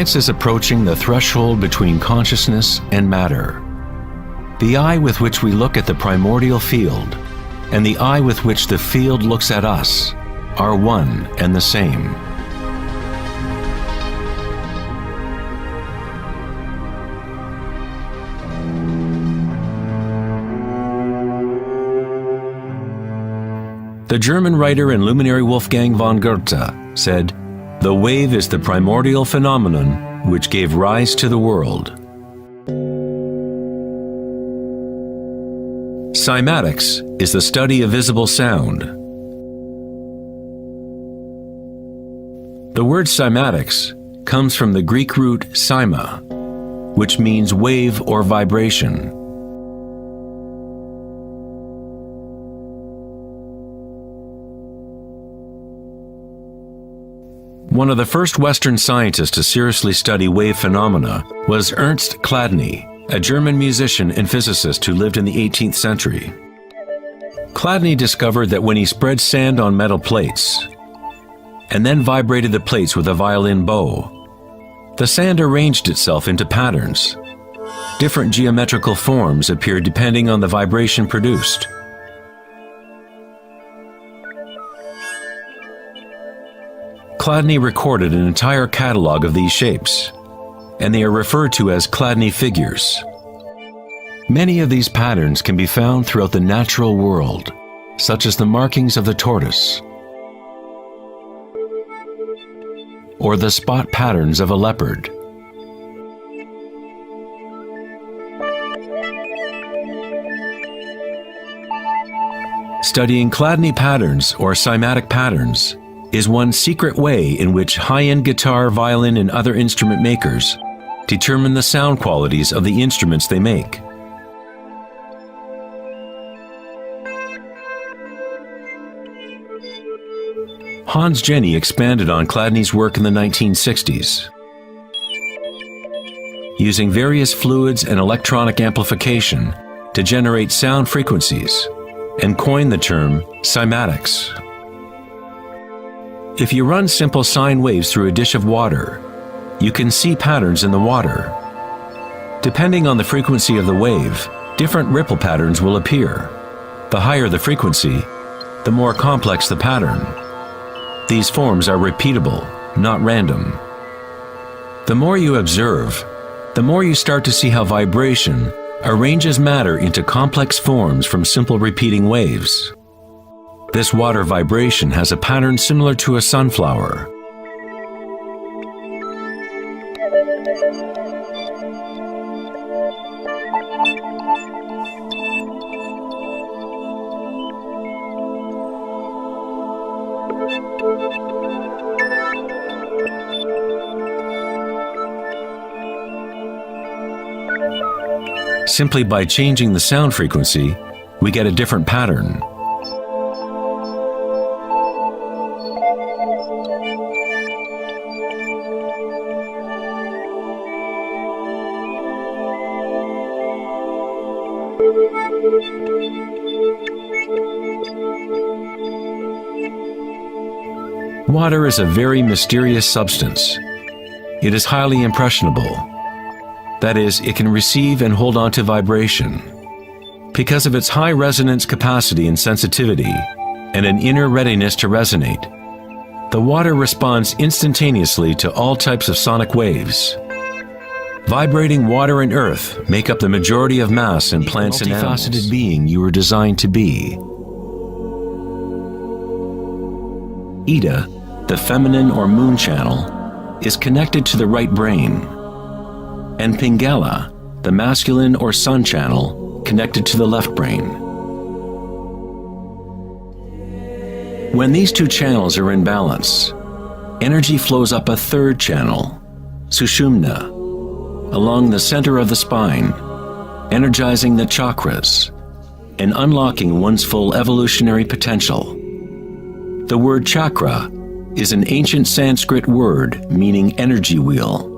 Science is approaching the threshold between consciousness and matter. The eye with which we look at the primordial field and the eye with which the field looks at us are one and the same. The German writer and luminary Wolfgang von Goethe said, "The wave is the primordial phenomenon which gave rise to the world." Cymatics is the study of visible sound. The word cymatics comes from the Greek root cyma, which means wave or vibration. One of the first Western scientists to seriously study wave phenomena was Ernst Chladni, a German musician and physicist who lived in the 18th century. Chladni discovered that when he spread sand on metal plates and then vibrated the plates with a violin bow, the sand arranged itself into patterns. Different geometrical forms appeared depending on the vibration produced. Chladni recorded an entire catalog of these shapes, and they are referred to as Chladni figures. Many of these patterns can be found throughout the natural world, such as the markings of the tortoise, or the spot patterns of a leopard. Studying Chladni patterns or cymatic patterns is one secret way in which high-end guitar, violin, and other instrument makers determine the sound qualities of the instruments they make. Hans Jenny expanded on Chladni's work in the 1960s. Using various fluids and electronic amplification to generate sound frequencies, and coined the term cymatics. If you run simple sine waves through a dish of water, you can see patterns in the water. Depending on the frequency of the wave, different ripple patterns will appear. The higher the frequency, the more complex the pattern. These forms are repeatable, not random. The more you observe, the more you start to see how vibration arranges matter into complex forms from simple repeating waves. This water vibration has a pattern similar to a sunflower. Simply by changing the sound frequency, we get a different pattern. Water is a very mysterious substance. It is highly impressionable. That is, it can receive and hold on to vibration. Because of its high resonance capacity and sensitivity, and an inner readiness to resonate, the water responds instantaneously to all types of sonic waves. Vibrating water and earth make up the majority of mass in plants and animals. Multifaceted being you were designed to be. Ida, the feminine or moon channel, is connected to the right brain, and Pingala, the masculine or sun channel, connected to the left brain. When these two channels are in balance, energy flows up a third channel, Sushumna, along the center of the spine, energizing the chakras and unlocking one's full evolutionary potential. The word chakra is an ancient Sanskrit word meaning energy wheel.